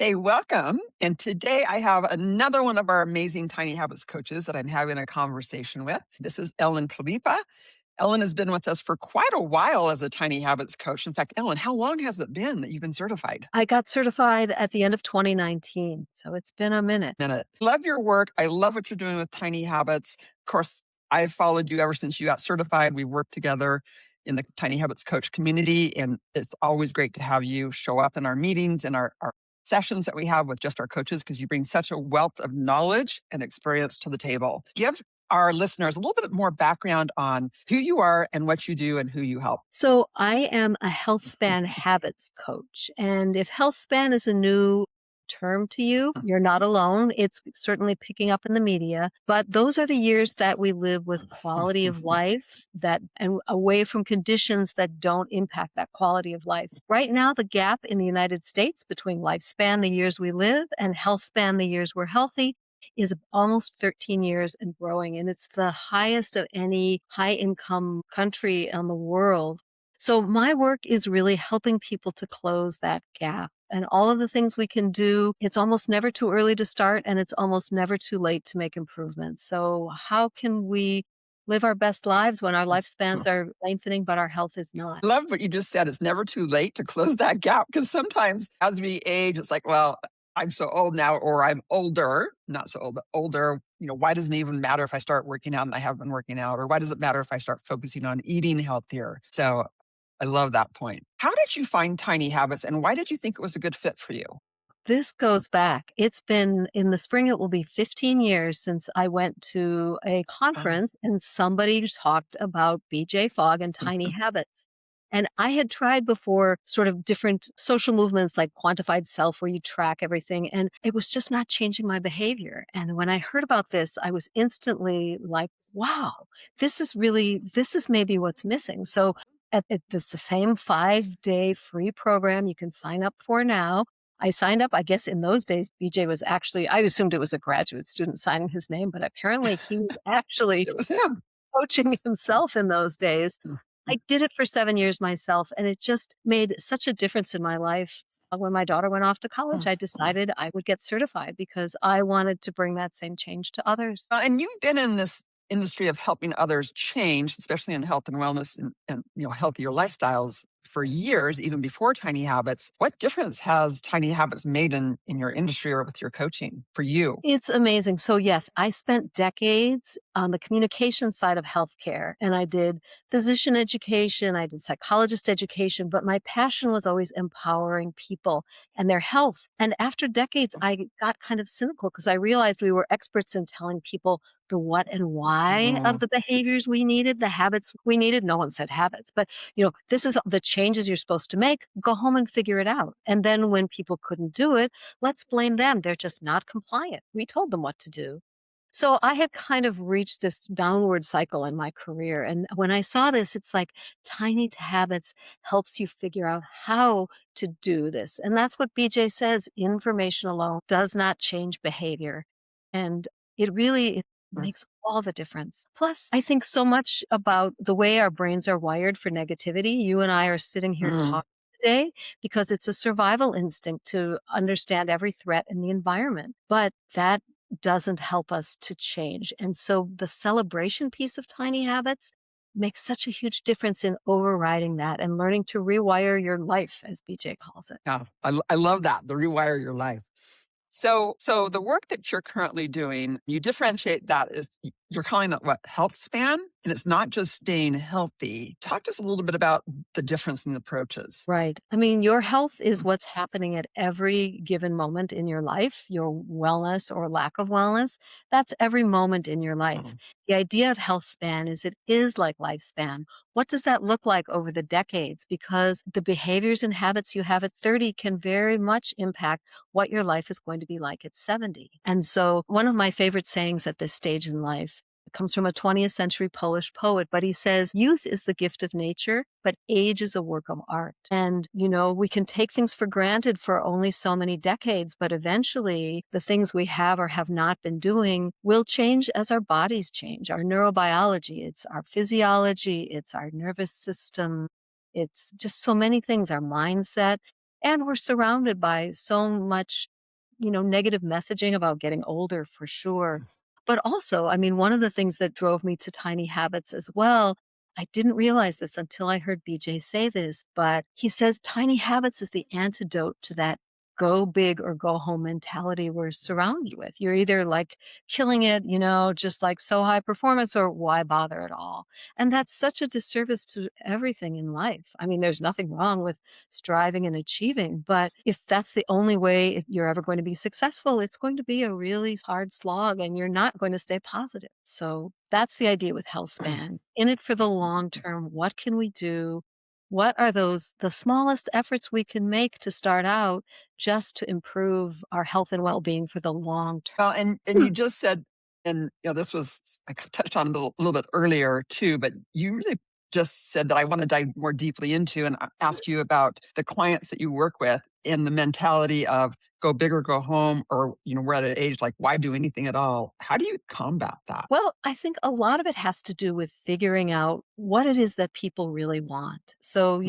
Hey, welcome. And today I have another one of our amazing Tiny Habits coaches that I'm having a conversation with. This is Ellen Khalifa. Ellen has been with us for quite a while as a Tiny Habits coach. In fact, Ellen, how long has it been that you've been certified? I got certified at the end of 2019, so it's been a minute. Minute. Love your work. I love what you're doing with Tiny Habits. Of course, I've followed you ever since you got certified. We worked together in the Tiny Habits coach community, and it's always great to have you show up in our meetings and our sessions that we have with just our coaches because you bring such a wealth of knowledge and experience to the table. Give our listeners a little bit more background on who you are and what you do and who you help. So I am a Healthspan habits coach. And if Healthspan is a new term to you, you're not alone. It's certainly picking up in the media, but those are the years that we live with quality of life that and away from conditions that don't impact that quality of life. Right now, the gap in the United States between lifespan, the years we live, and healthspan, the years we're healthy, is almost 13 years and growing. And it's the highest of any high income country in the world. So my work is really helping people to close that gap. And all of the things we can do, it's almost never too early to start and it's almost never too late to make improvements. So how can we live our best lives when our lifespans are lengthening, but our health is not? Love what you just said. It's never too late to close that gap because sometimes as we age, it's like, well, I'm so old now, or I'm older, not so old, but older. Why doesn't it even matter if I start working out and I haven't been working out? Or why does it matter if I start focusing on eating healthier? So I love that point. How did you find Tiny Habits and why did you think it was a good fit for you? This goes back. It's been in the spring, it will be 15 years since I went to a Uh, conference and somebody talked about BJ Fogg and tiny habits. And I had tried before sort of different social movements like quantified self, where you track everything, and it was just not changing my behavior. And when I heard about this, I was instantly like, wow, this is maybe what's missing. So it's the same 5-day free program you can sign up for now. I signed up. I guess in those days, BJ was actually, I assumed it was a graduate student signing his name, but apparently he was actually it was him. coaching himself in those days. Mm. I did it for 7 years myself, and it just made such a difference in my life. When my daughter went off to college, I decided I would get certified because I wanted to bring that same change to others. And you've been in this industry of helping others change, especially in health and wellness and healthier lifestyles for years, even before Tiny Habits. What difference has Tiny Habits made in your industry or with your coaching for you? It's amazing. So yes, I spent decades on the communication side of healthcare and I did physician education, I did psychologist education, but my passion was always empowering people and their health. And after decades, I got kind of cynical because I realized we were experts in telling people the what and why of Mm. the behaviors we needed, the habits we needed. No one said habits, but this is the changes you're supposed to make. Go home and figure it out. And then when people couldn't do it, let's blame them. They're just not compliant. We told them what to do. So I had kind of reached this downward cycle in my career. And when I saw this, it's like tiny habits helps you figure out how to do this. And that's what BJ says. Information alone does not change behavior. And it makes all the difference. Plus, I think so much about the way our brains are wired for negativity. You and I are sitting here Mm. talking today because it's a survival instinct to understand every threat in the environment. But that doesn't help us to change. And so the celebration piece of tiny habits makes such a huge difference in overriding that and learning to rewire your life, as BJ calls it. Yeah, I love that, the rewire your life. So the work that you're currently doing, you differentiate that as you're calling it what, health span? And it's not just staying healthy. Talk to us a little bit about the difference in approaches. Right. I mean, your health is what's happening at every given moment in your life, your wellness or lack of wellness. That's every moment in your life. Mm. The idea of health span is it is like lifespan. What does that look like over the decades? Because the behaviors and habits you have at 30 can very much impact what your life is going to be like at 70. And so one of my favorite sayings at this stage in life comes from a 20th century Polish poet, but he says, youth is the gift of nature, but age is a work of art. And, we can take things for granted for only so many decades, but eventually the things we have or have not been doing will change as our bodies change. Our neurobiology, it's our physiology, it's our nervous system, it's just so many things, our mindset. And we're surrounded by so much, negative messaging about getting older for sure. But also, I mean, one of the things that drove me to tiny habits as well, I didn't realize this until I heard BJ say this, but he says tiny habits is the antidote to that go big or go home mentality we're surrounded with. You're either like killing it, just like so high performance, or why bother at all? And that's such a disservice to everything in life. I mean, there's nothing wrong with striving and achieving. But if that's the only way you're ever going to be successful, it's going to be a really hard slog and you're not going to stay positive. So that's the idea with Healthspan. In it for the long term, what can we do? What are the smallest efforts we can make to start out just to improve our health and well-being for the long Well, term? and you just said, and this was I touched on it a little bit earlier too, but you really just said that I want to dive more deeply into and ask you about the clients that you work with and the mentality of go big or go home, or we're at an age like why do anything at all? How do you combat that? Well, I think a lot of it has to do with figuring out what it is that people really want. So,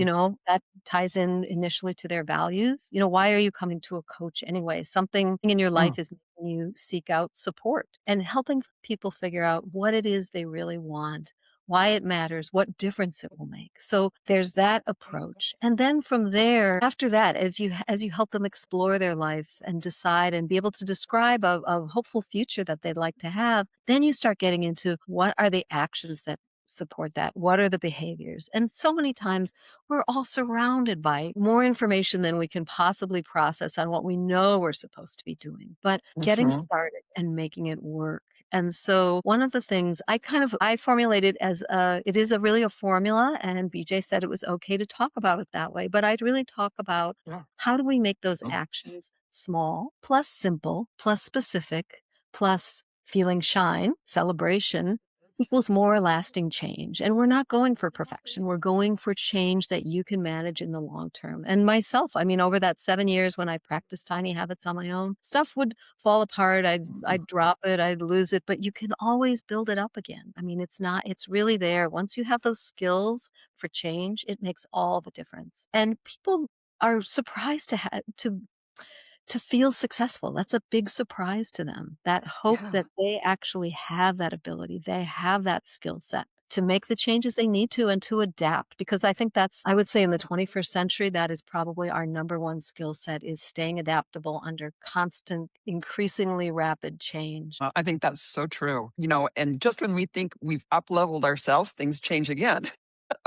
that ties in initially to their values. Why are you coming to a coach anyway? Something in your Mm, life is making you seek out support and helping people figure out what it is they really want, why it matters, what difference it will make. So there's that approach. And then from there, after that, as you help them explore their life and decide and be able to describe a hopeful future that they'd like to have, then you start getting into what are the actions that support that? What are the behaviors? And so many times we're all surrounded by more information than we can possibly process on what we know we're supposed to be doing. But getting mhm. started and making it work. And so one of the things I formulated as it is really a formula, and BJ said it was okay to talk about it that way, but I'd really talk about Yeah. how do we make those actions small plus simple plus specific plus feeling shine, celebration equals more lasting change. And we're not going for perfection. We're going for change that you can manage in the long term. And myself, I mean, over that 7 years when I practiced tiny habits on my own, stuff would fall apart. I'd drop it, I'd lose it, but you can always build it up again. I mean, it's really there. Once you have those skills for change, it makes all the difference. And people are surprised to feel successful. That's a big surprise to them. That hope Yeah. that they actually have that ability, they have that skill set to make the changes they need to and to adapt. Because I think I would say in the 21st century, that is probably our number one skill set is staying adaptable under constant, increasingly rapid change. I think that's so true. And just when we think we've up leveled ourselves, things change again,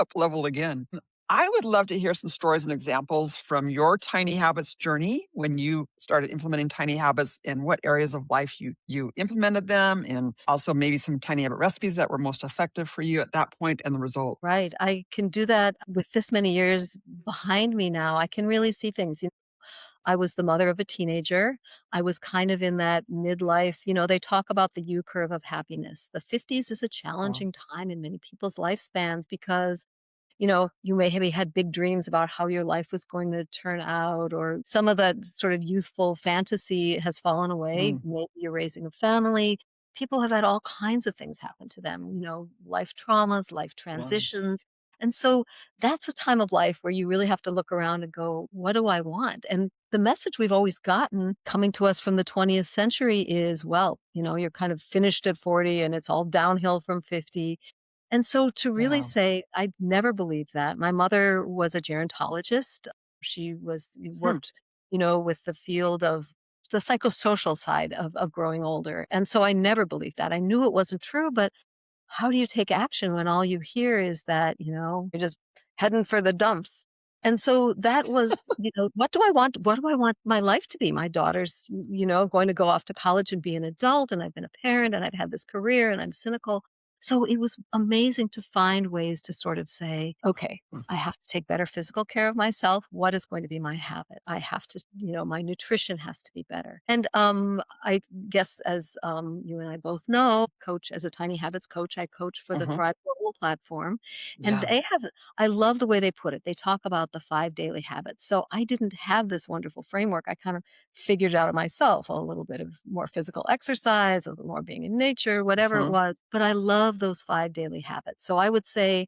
up level again. I would love to hear some stories and examples from your tiny habits journey when you started implementing tiny habits and what areas of life you implemented them, and also maybe some tiny habit recipes that were most effective for you at that point and the result. Right. I can do that with this many years behind me now. I can really see things. I was the mother of a teenager. I was kind of in that midlife, they talk about the U curve of happiness. The 50s is a Wow. challenging time in many people's lifespans because you may have had big dreams about how your life was going to turn out, or some of that sort of youthful fantasy has fallen away. Mm, Maybe you're raising a family. People have had all kinds of things happen to them, life traumas, life wow. transitions. And so that's a time of life where you really have to look around and go, what do I want? And the message we've always gotten coming to us from the 20th century is, well, you're kind of finished at 40 and it's all downhill from 50. And so to really Yeah. say, I never believed that. My mother was a gerontologist. She Hmm. worked, with the field of the psychosocial side of growing older. And so I never believed that. I knew it wasn't true, but how do you take action when all you hear is that, you're just heading for the dumps? And so that was, what do I want? What do I want my life to be? My daughter's, going to go off to college and be an adult, and I've been a parent and I've had this career and I'm cynical. So it was amazing to find ways to sort of say, okay, Mm. I have to take better physical care of myself. What is going to be my habit? I have to, my nutrition has to be better. And I guess as you and I both know, coach as a tiny habits coach, I coach for the Uh-huh. Thrive Global platform. And Yeah. I love the way they put it. They talk about the 5 daily habits. So I didn't have this wonderful framework. I kind of figured it out myself, a little bit of more physical exercise, a little more being in nature, whatever it Uh-huh. was. But I love those 5 daily habits. So I would say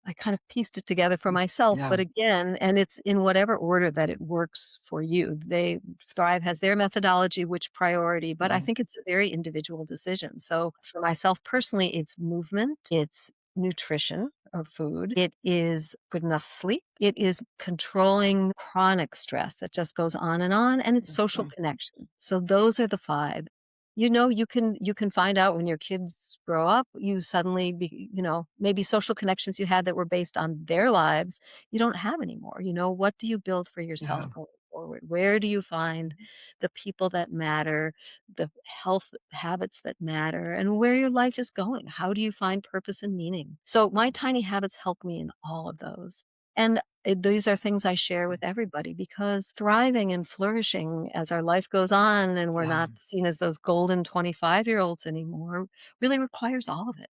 I kind of pieced it together for myself, Yeah. but again, and it's in whatever order that it works for you. They Thrive has their methodology, which priority, but I Mhm. think it's a very individual decision. So for myself personally, it's movement, it's nutrition of food, it is good enough sleep, it is controlling chronic stress that just goes on, and it's social Mhm. connection. So those are the 5. You can find out when your kids grow up, you suddenly maybe social connections you had that were based on their lives, you don't have anymore. What do you build for yourself Yeah. going forward? Where do you find the people that matter, the health habits that matter, and where your life is going? How do you find purpose and meaning? So my tiny habits help me in all of those. And these are things I share with everybody because thriving and flourishing as our life goes on and we're Yeah. not seen as those golden 25-year-olds anymore really requires all of it.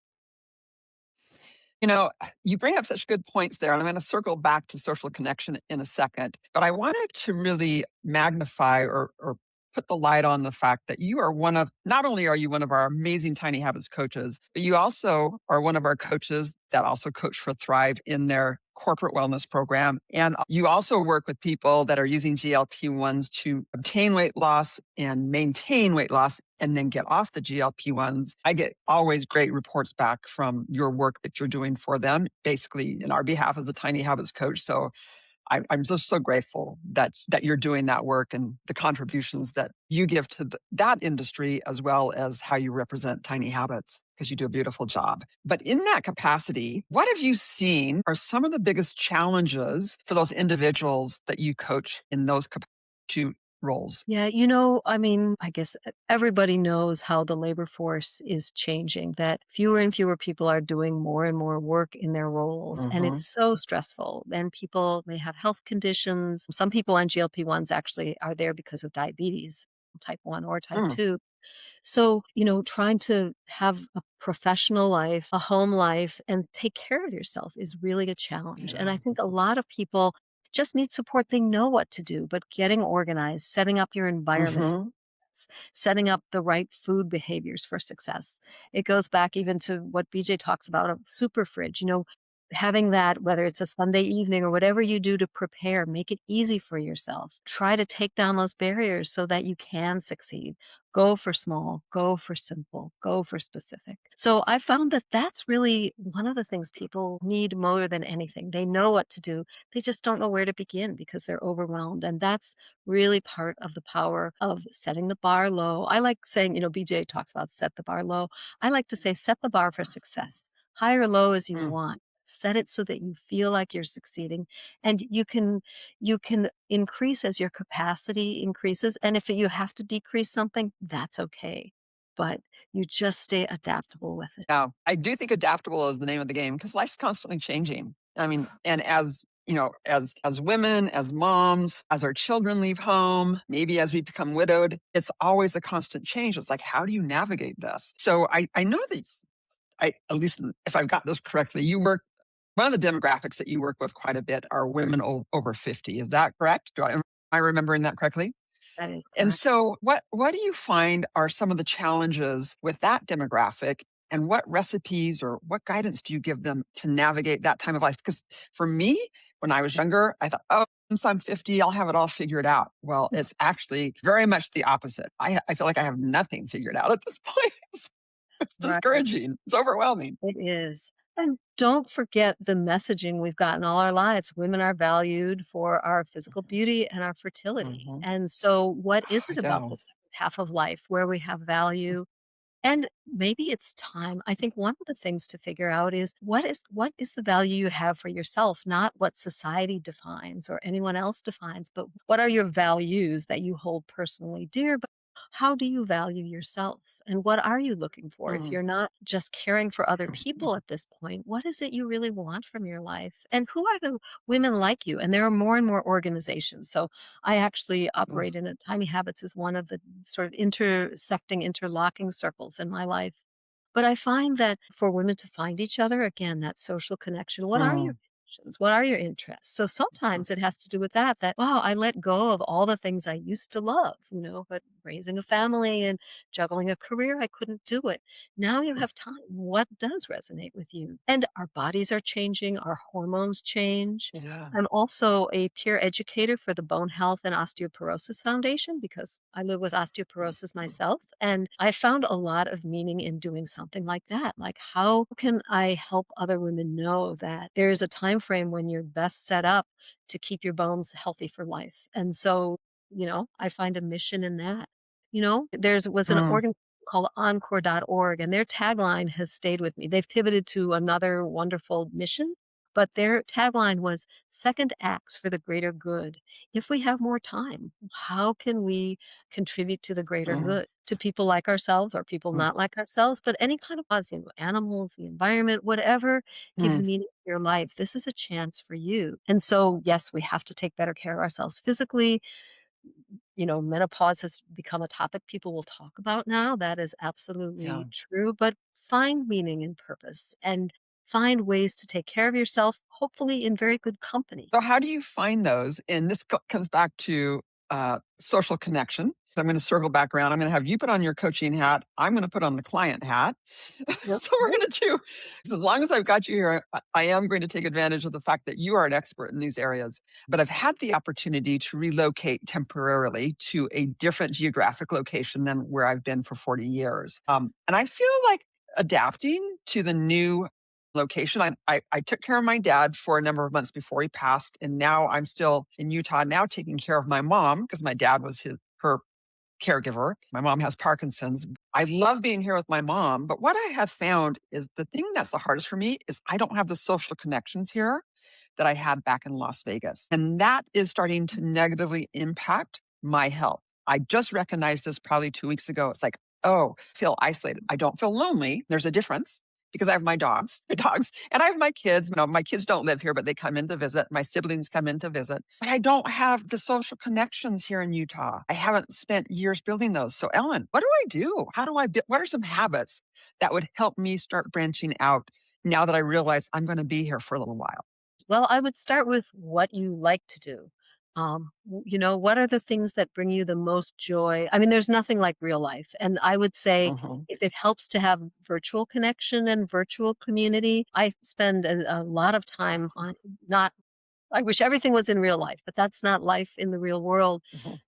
You know, you bring up such good points there, and I'm going to circle back to social connection in a second. But I wanted to really magnify or put the light on the fact that you are not only are you one of our amazing Tiny Habits coaches, but you also are one of our coaches that also coach for Thrive in their corporate wellness program. And you also work with people that are using GLP-1s to obtain weight loss and maintain weight loss and then get off the GLP-1s. I get always great reports back from your work that you're doing for them, basically in our behalf as a Tiny Habits coach. So I'm just so grateful that you're doing that work and the contributions that you give to that industry, as well as how you represent Tiny Habits, because you do a beautiful job. But in that capacity, what have you seen are some of the biggest challenges for those individuals that you coach in those two roles? Yeah, I mean, I guess everybody knows how the labor force is changing, that fewer and fewer people are doing more and more work in their roles. And Hmm. it's so stressful. And people may have health conditions. Some people on GLP-1s actually are there because of diabetes, type 1 or type Mm, 2. So, trying to have a professional life, a home life, and take care of yourself is really a challenge. And yeah. I think a lot of people just need support. They know what to do, but getting organized, setting up your environment, Hmm. setting up the right food behaviors for success. It goes back even to what BJ talks about a super fridge, having that, whether it's a Sunday evening or whatever you do to prepare, make it easy for yourself. Try to take down those barriers so that you can succeed. Go for small, go for simple, go for specific. So I found that that's really one of the things people need more than anything. They know what to do. They just don't know where to begin because they're overwhelmed. And that's really part of the power of setting the bar low. I like saying, BJ talks about set the bar low. I like to say set the bar for success, high or low as you Mm. want. Set it so that you feel like you're succeeding, and you can increase as your capacity increases. And if you have to decrease something, that's okay. But you just stay adaptable with it. Yeah, I do think adaptable is the name of the game because life's constantly changing. I mean, and as you know, as women, as moms, as our children leave home, maybe as we become widowed, it's always a constant change. It's like, how do you navigate this? So I know that at least if I've got this correctly, you work. One of the demographics that you work with quite a bit are women over 50. Is that correct? Am I remembering that correctly? That is And correct. so what do you find are some of the challenges with that demographic, and what recipes or what guidance do you give them to navigate that time of life? Because for me, when I was younger, I thought, oh, once I'm 50, I'll have it all figured out. Well, it's actually very much the opposite. I feel like I have nothing figured out at this point. It's Right. discouraging. It's overwhelming. It is. And don't forget the messaging we've gotten all our lives. Women are valued for our physical beauty and our fertility. Mhm. And so, what is it I about the know. second half of life where we have value? And maybe it's time. I think one of the things to figure out is what is the value you have for yourself, not what society defines or anyone else defines, but what are your values that you hold personally dear, but how do you value yourself? And what are you looking for? If Mm. you're not just caring for other people at this point, what is it you really want from your life? And who are the women like you? And there are more and more organizations. So I actually operate in a Tiny Habits is one of the sort of intersecting, interlocking circles in my life. But I find that for women to find each other, again, that social connection, what are your Mm. passions? What are your interests? So sometimes it has to do with that, wow, I let go of all the things I used to love, but raising a family and juggling a career, I couldn't do it. Now you have time. What does resonate with you? And our bodies are changing, our hormones change. Yeah. I'm also a peer educator for the Bone Health and Osteoporosis Foundation because I live with osteoporosis myself. And I found a lot of meaning in doing something like that. Like, how can I help other women know that there's a time frame when you're best set up to keep your bones healthy for life? And so, I find a mission in that. There's was an Mm, organization called encore.org, and their tagline has stayed with me. They've pivoted to another wonderful mission, but their tagline was second acts for the greater good. If we have more time, how can we contribute to the greater mm, good, to people like ourselves or people mm, not like ourselves, but any kind of cause, animals, the environment, whatever gives mm. meaning to your life. This is a chance for you. And so, yes, we have to take better care of ourselves physically. Menopause has become a topic people will talk about now. That is Yeah. absolutely true. But find meaning and purpose and find ways to take care of yourself, hopefully in very good company. So how do you find those? And this comes back to social connection. So I'm going to circle back around. I'm going to have you put on your coaching hat. I'm going to put on the client hat. So we're Okay. going to do, as long as I've got you here, I am going to take advantage of the fact that you are an expert in these areas. But I've had the opportunity to relocate temporarily to a different geographic location than where I've been for 40 years. And I feel like adapting to the new location. I took care of my dad for a number of months before he passed. And now I'm still in Utah now taking care of my mom because my dad was her caregiver. My mom has Parkinson's. I love being here with my mom, but what I have found is the thing that's the hardest for me is I don't have the social connections here that I had back in Las Vegas. And that is starting to negatively impact my health. I just recognized this probably 2 weeks ago. It's like, oh, I feel isolated. I don't feel lonely. There's a difference because I have my dogs, and I have my kids. My kids don't live here, but they come in to visit. My siblings come in to visit. But I don't have the social connections here in Utah. I haven't spent years building those. So, Ellen, what do I do? How do I build? What are some habits that would help me start branching out now that I realize I'm going to be here for a little while? Well, I would start with what you like to do. What are the things that bring you the most joy? I mean, there's nothing like real life. And I would say Mhm. if it helps to have virtual connection and virtual community, I spend a lot of time on not, I wish everything was in real life, but that's not life in the real world. Mhm.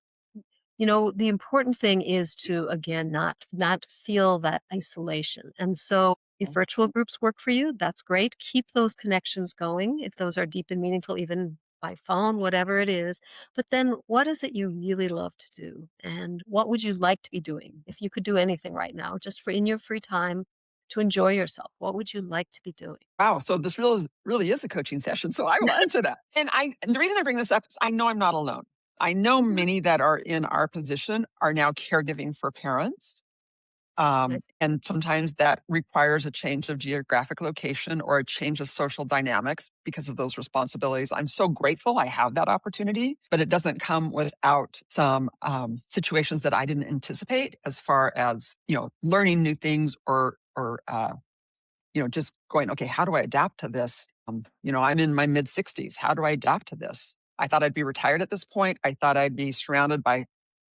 The important thing is to, again, not feel that isolation. And so if virtual groups work for you, that's great. Keep those connections going if those are deep and meaningful, even by phone, whatever it is. But then what is it you really love to do? And what would you like to be doing if you could do anything right now, just for in your free time to enjoy yourself? What would you like to be doing? Wow. So this really is a coaching session. So I will answer that. And the reason I bring this up is I know I'm not alone. I know Mhm. many that are in our position are now caregiving for parents. Nice. And sometimes that requires a change of geographic location or a change of social dynamics because of those responsibilities. I'm so grateful I have that opportunity, but it doesn't come without some situations that I didn't anticipate as far as, learning new things or just going, okay, how do I adapt to this? I'm in my mid 60s. How do I adapt to this? I thought I'd be retired at this point. I thought I'd be surrounded by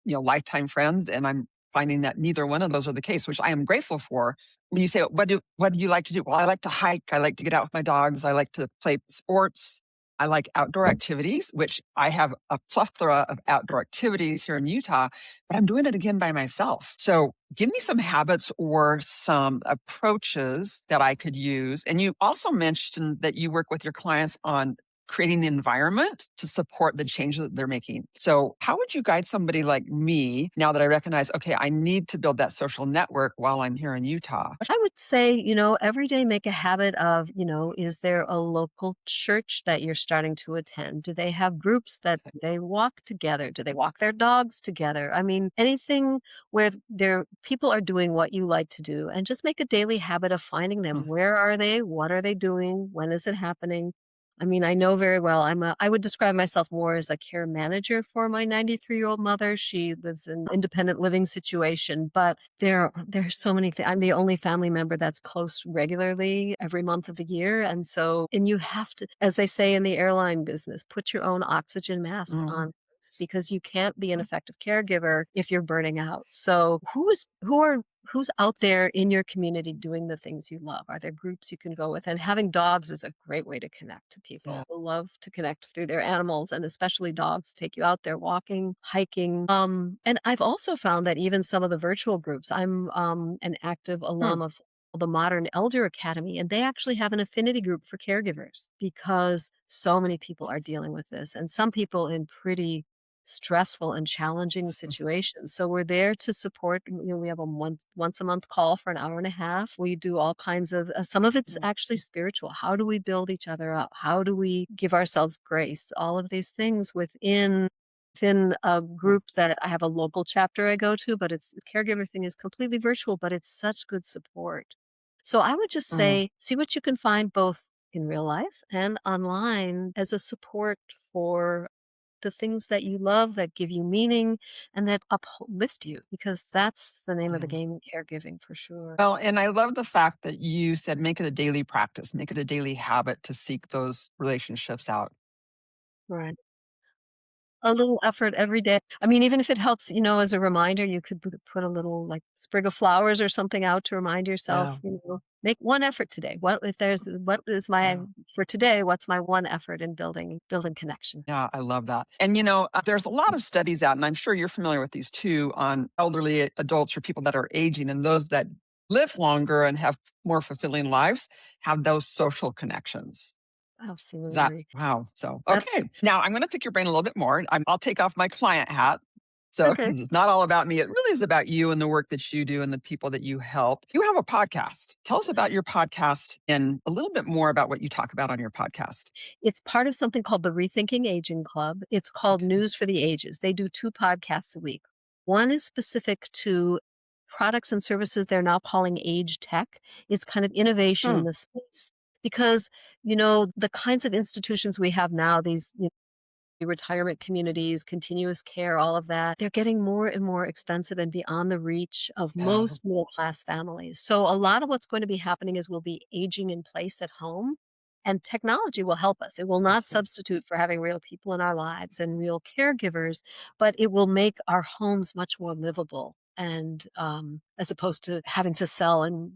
lifetime friends. And I'm finding that neither one of those are the case, which I am grateful for. When you say, what do you like to do? Well, I like to hike. I like to get out with my dogs. I like to play sports. I like outdoor activities, which I have a plethora of outdoor activities here in Utah, but I'm doing it again by myself. So give me some habits or some approaches that I could use. And you also mentioned that you work with your clients on creating the environment to support the change that they're making. So how would you guide somebody like me now that I recognize, okay, I need to build that social network while I'm here in Utah? I would say, every day make a habit of, is there a local church that you're starting to attend? Do they have groups that they walk together? Do they walk their dogs together? I mean, anything where their people are doing what you like to do and just make a daily habit of finding them. Mm, Where are they? What are they doing? When is it happening? I mean, I know very well. I would describe myself more as a care manager for my 93-year-old mother. She lives in independent living situation, but there are so many things. I'm the only family member that's close regularly every month of the year. And you have to, as they say in the airline business, put your own oxygen mask mm, on. because you can't be an effective caregiver if you're burning out. So who's out there in your community doing the things you love? Are there groups you can go with? And having dogs is a great way to connect to Yeah. people who love to connect through their animals, and especially dogs take you out there walking, hiking. And I've also found that even some of the virtual groups, I'm an active Hmm. alum of the Modern Elder Academy, and they actually have an affinity group for caregivers because so many people are dealing with this, and some people in pretty stressful and challenging situations. So we're there to support. We have a once a month call for an hour and a half. We do all kinds of some of it's Mm. actually spiritual. How do we build each other up? How do we give ourselves grace? All of these things within a Mm. group that I have a local chapter I go to, but it's the caregiver thing is completely virtual, but it's such good support. So I would just Mm. say, see what you can find both in real life and online as a support for the things that you love, that give you meaning, and that uplift you, because that's the name of the Yeah. game in caregiving for sure. Well, and I love the fact that you said make it a daily practice, make it a daily habit to seek those relationships out. Right. A little effort every day. I mean, even if it helps, as a reminder, you could put a little like sprig of flowers or something out to remind yourself, Yeah. make one effort today. What is my Yeah. for today? What's my one effort in building connection? Yeah, I love that. And there's a lot of studies out, and I'm sure you're familiar with these too, on elderly adults or people that are aging, and those that live longer and have more fulfilling lives have those social connections. Is that Absolutely. wow? So That okay, now I'm going to pick your brain a little bit more. I'll take off my client hat. So, okay. because it's not all about me, it really is about you and the work that you do and the people that you help. You have a podcast. Tell us about your podcast and a little bit more about what you talk about on your podcast. It's part of something called the Rethinking Aging Club. It's called Okay. News for the Ages. They do 2 podcasts a week. One is specific to products and services they're now calling age tech. It's kind of innovation Hmm. in the space because, the kinds of institutions we have now, these retirement communities, continuous care, all of that, they're getting more and more expensive and beyond the reach of Yeah. most middle class families. So a lot of what's going to be happening is we'll be aging in place at home, and technology will help us. It will I not see. substitute for having real people in our lives and real caregivers, but it will make our homes much more livable. And as opposed to having to sell and,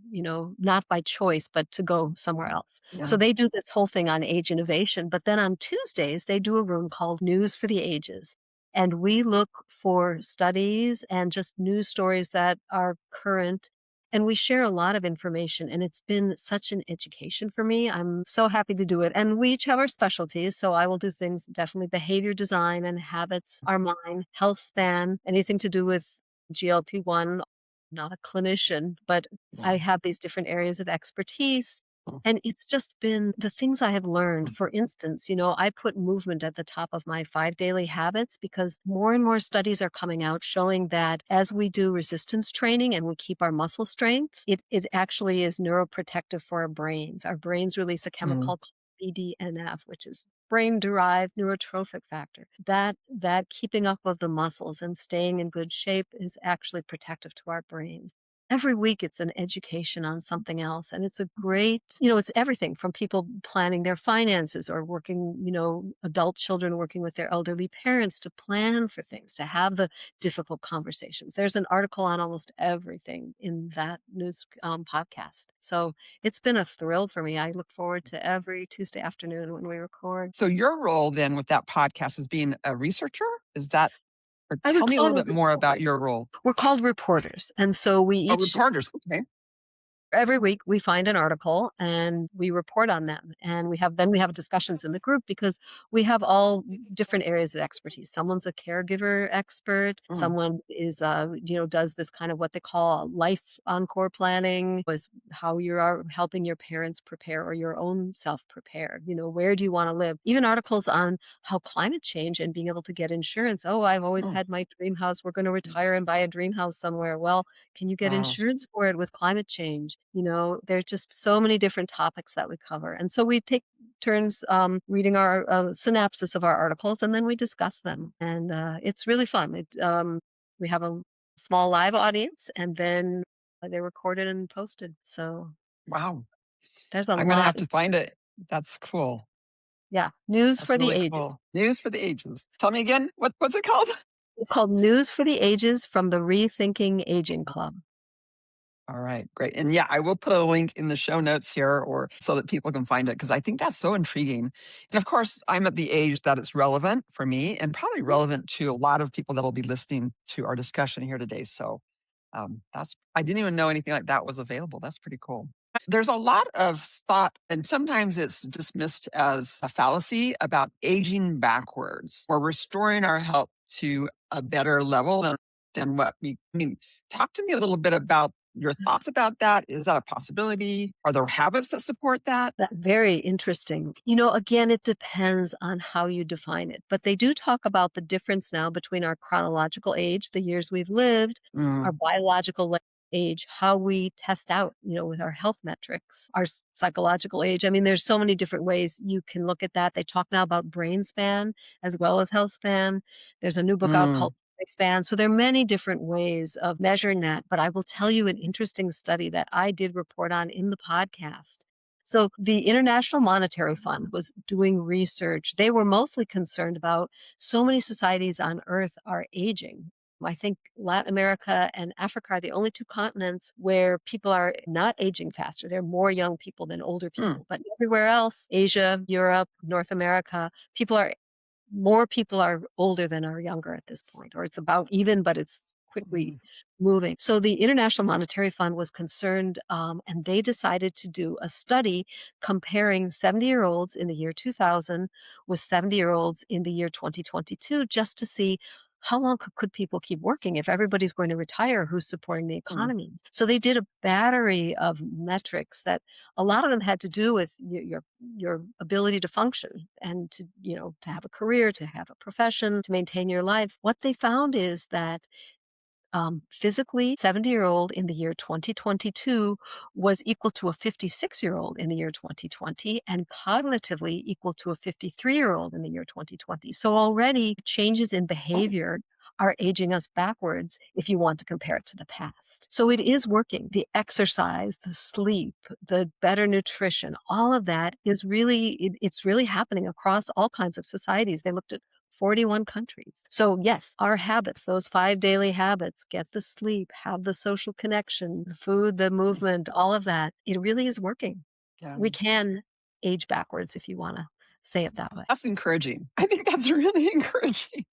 not by choice, but to go somewhere else. So Yeah. they do this whole thing on age innovation, but then on Tuesdays, they do a room called News for the Ages. And we look for studies and just news stories that are current. And we share a lot of information, and it's been such an education for me. I'm so happy to do it. And we each have our specialties. So I will do things definitely behavior design and habits are mine, health span, anything to do with GLP-1. Not a clinician, but Yeah. I have these different areas of expertise, and it's just been the things I have learned. For instance, I put movement at the top of my 5 daily habits because more and more studies are coming out showing that as we do resistance training and we keep our muscle strength, it actually is neuroprotective for our brains. Our brains release a Mm. chemical called BDNF, which is brain derived neurotrophic factor. That keeping up of the muscles and staying in good shape is actually protective to our brains. Every week it's an education on something else. And it's a great, it's everything from people planning their finances or working, adult children working with their elderly parents to plan for things, to have the difficult conversations. There's an article on almost everything in that news podcast. So it's been a thrill for me. I look forward to every Tuesday afternoon when we record. So your role then with that podcast is being a researcher? Is that or I would tell me a call little it a bit more reporter. about your role? We're called reporters. And so Oh, reporters. Okay. every week we find an article and we report on them, and we have discussions in the group because we have all different areas of expertise. Someone's a caregiver expert, Mm. someone is does this kind of what they call life encore planning, was how you are helping your parents prepare or your own self prepare. Where do you want to live? Even articles on how climate change and being able to get insurance. Oh, I've always Mm. had my dream house. We're going to retire and buy a dream house somewhere. Well, can you get Wow. insurance for it with climate change? There's just so many different topics that we cover. And so we take turns reading our synopsis of our articles, and then we discuss them. And it's really fun. We have a small live audience, and then they're recorded and posted. So Wow. there's a I'm gonna lot. have to find it. That's cool. Yeah, News That's for the really Ages. cool. News for the ages. Tell me again, what's it called? It's called News for the Ages from the Rethinking Aging Club. All right, great. And yeah, I will put a link in the show notes here or so that people can find it because I think that's so intriguing. And of course, I'm at the age that it's relevant for me and probably relevant to a lot of people that will be listening to our discussion here today. So that's I didn't even know anything like that was available. That's pretty cool. There's a lot of thought, and sometimes it's dismissed as a fallacy about aging backwards or restoring our health to a better level than what we. I mean, talk to me a little bit about your thoughts about that. Is that a possibility? Are there habits that support that? That very interesting. Again, it depends on how you define it, but they do talk about the difference now between our chronological age, the years we've lived, our Mm, biological age, how we test out, with our health metrics, our psychological age. I mean, there's so many different ways you can look at that. They talk now about brain span as well as health span. There's a new book out mm, called Span. So there are many different ways of measuring that. But I will tell you an interesting study that I did report on in the podcast. So the International Monetary Fund was doing research. They were mostly concerned about so many societies on Earth are aging. I think Latin America and Africa are the only two continents where people are not aging faster. There are more young people than older mm, people. But everywhere else, Asia, Europe, North America, people are more people are older than are younger at this point, or it's about even, but it's quickly mm, moving. So the International Monetary Fund was concerned, and they decided to do a study comparing 70-year-olds in the year 2000 with 70-year-olds in the year 2022, just to see how long could people keep working if everybody's going to retire who's supporting the mm. economy. So they did a battery of metrics that a lot of them had to do with your ability to function and to have a career, to have a profession, to maintain your life. What they found is that physically 70-year-old in the year 2022 was equal to a 56-year-old in the year 2020 and cognitively equal to a 53-year-old in the year 2020. So already changes in Oh, behavior are aging us backwards if you want to compare it to the past. So it is working. The exercise, the sleep, the better nutrition, all of that is really, it's really happening across all kinds of societies. They looked at 41 countries. So yes, our habits, those 5 daily habits, get the sleep, have the social connection, the food, the movement, all of that, it really is working. yeah. We can age backwards if you want to say it that way. That's encouraging. I think that's really encouraging.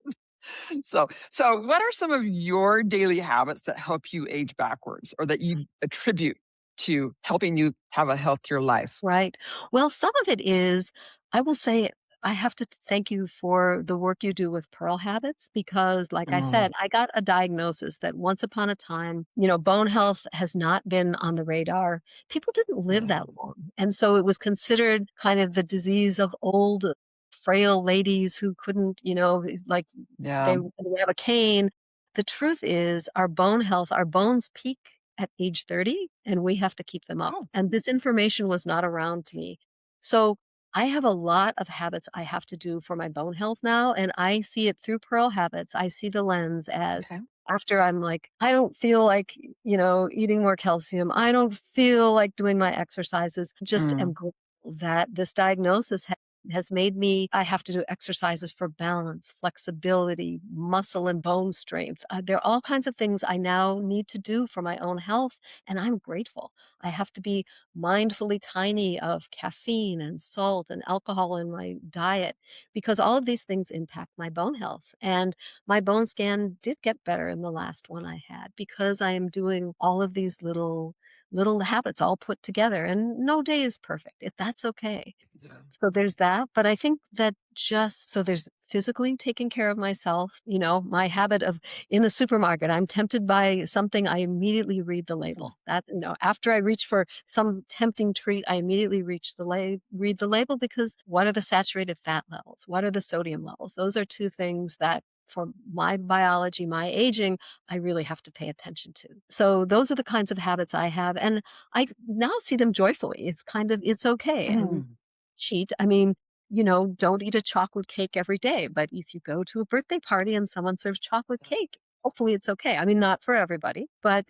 So what are some of your daily habits that help you age backwards or that you attribute to helping you have a healthier life? Right. Well, some of it is, I will say, I have to thank you for the work you do with Pearl Habits because, like I Mm, said, I got a diagnosis that once upon a time, bone health has not been on the radar. People didn't live yeah. that long. And so it was considered kind of the disease of old, frail ladies who couldn't, like Yeah. they have a cane. The truth is, our bone health, our bones peak at age 30 and we have to keep them up. Oh, And this information was not around to me. So I have a lot of habits I have to do for my bone health now. And I see it through Pearl Habits. I see the lens as okay. after I'm like, I don't feel like, eating more calcium. I don't feel like doing my exercises. Just am Mm, grateful that this diagnosis has made me, I have to do exercises for balance, flexibility, muscle and bone strength. There are all kinds of things I now need to do for my own health, and I'm grateful. I have to be mindfully tiny of caffeine and salt and alcohol in my diet because all of these things impact my bone health. And my bone scan did get better in the last one I had because I am doing all of these little habits all put together and no day is perfect. If that's okay. yeah. So there's that, but I think that just so there's physically taking care of myself, my habit of in the supermarket, I'm tempted by something, I immediately read the Mm, label. That, after I reach for some tempting treat, I immediately read the label because what are the saturated fat levels? What are the sodium levels? Those are two things that for my biology, my aging, I really have to pay attention to. So those are the kinds of habits I have. And I now see them joyfully. It's okay. And mm, cheat. I mean, don't eat a chocolate cake every day, but if you go to a birthday party and someone serves chocolate cake, hopefully it's okay. I mean, not for everybody, but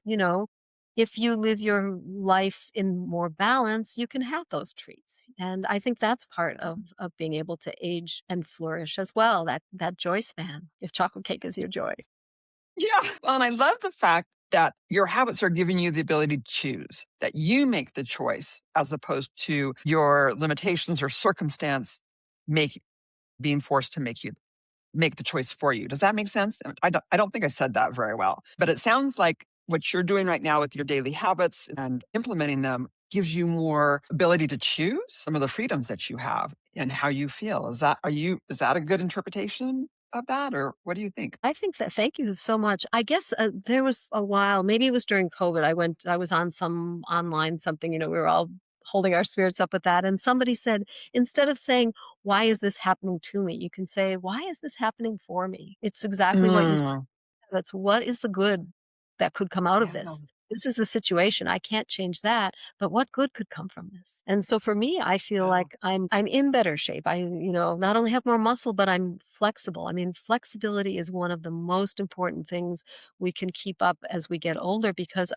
if you live your life in more balance, you can have those treats. And I think that's part of being able to age and flourish as well, that joy span, if chocolate cake is your joy. Yeah. Well, and I love the fact that your habits are giving you the ability to choose, that you make the choice as opposed to your limitations or circumstance make being forced to make the choice for you. Does that make sense? I don't think I said that very well, but it sounds like what you're doing right now with your daily habits and implementing them gives you more ability to choose some of the freedoms that you have and how you feel. Is that a good interpretation of that, or what do you think? I think that thank you so much. I guess, there was a while, maybe it was during COVID, I was on some online something, we were all holding our spirits up with that, and somebody said, instead of saying, "Why is this happening to me?" You can say, "Why is this happening for me?" It's exactly what you said. Mm, That's what is the good that could come out of yeah. this? This is the situation. I can't change that, but what good could come from this? And so for me, I feel Wow. like I'm in better shape. Not only have more muscle, but I'm flexible. I mean, flexibility is one of the most important things we can keep up as we get older because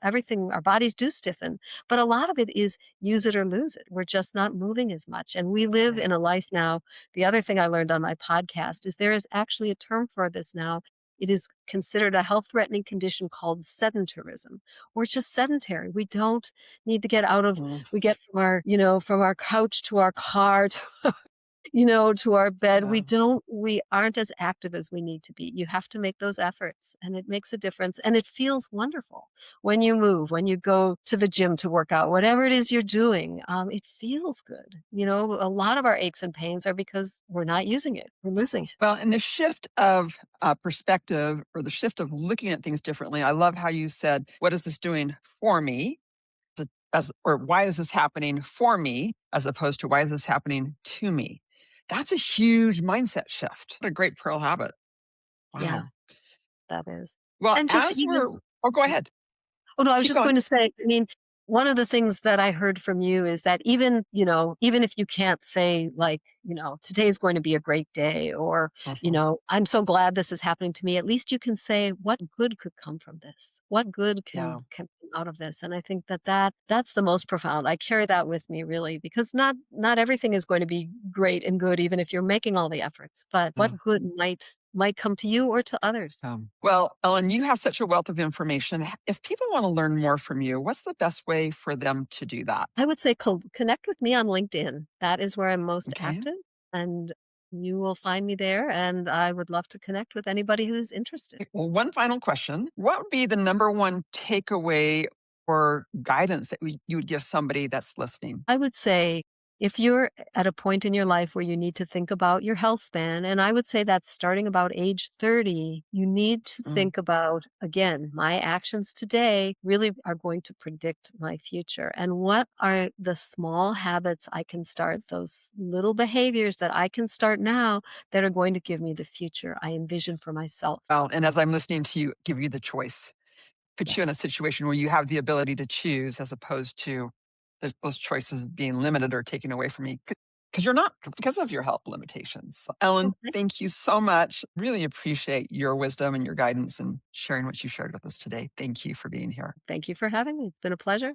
everything, our bodies do stiffen, but a lot of it is use it or lose it. We're just not moving as much. And we live Yeah. in a life now. The other thing I learned on my podcast is there is actually a term for this now. It is considered a health threatening condition called sedentarism. We're just sedentary. We don't need to get out of, Mm, we get from our couch to our car to our bed. yeah. We aren't as active as we need to be. You have to make those efforts and it makes a difference and it feels wonderful when you move, when you go to the gym to work out, whatever it is you're doing. It feels good. A lot of our aches and pains are because we're not using it. We're losing it. Well, and the shift of perspective or the shift of looking at things differently, I love how you said, "What is this doing for me?" Or why is this happening for me, as opposed to why is this happening to me? That's a huge mindset shift. What a great Pearl habit. Yeah, Wow. that is. Well, And just as even we're, oh, go ahead. Oh, no, I was Keep just going. going to say, I mean, one of the things that I heard from you is that even if you can't say like, today's going to be a great day or, Mhm. I'm so glad this is happening to me, at least you can say what good could come from this? What good Yeah. can come out of this? And I think that's the most profound. I carry that with me really because not everything is going to be great and good even if you're making all the efforts, but what good might come to you or to others. Well, Ellen, you have such a wealth of information. If people want to learn more from you, what's the best way for them to do that? I would say connect with me on LinkedIn. That is where I'm most Okay. active, and you will find me there, and I would love to connect with anybody who's interested. Well, one final question. What would be the number one takeaway or guidance that you would give somebody that's listening? I would say if you're at a point in your life where you need to think about your health span, and I would say that's starting about age 30, you need to Mm. think about, again, my actions today really are going to predict my future. And what are the small habits I can start, those little behaviors that I can start now that are going to give me the future I envision for myself? Well, and as I'm listening to you, give you the choice, put you in a Yes. situation where you have the ability to choose as opposed to those choices being limited or taken away from you because you're not because of your health limitations. So, Ellen, Okay. thank you so much. Really appreciate your wisdom and your guidance and sharing what you shared with us today. Thank you for being here. Thank you for having me. It's been a pleasure.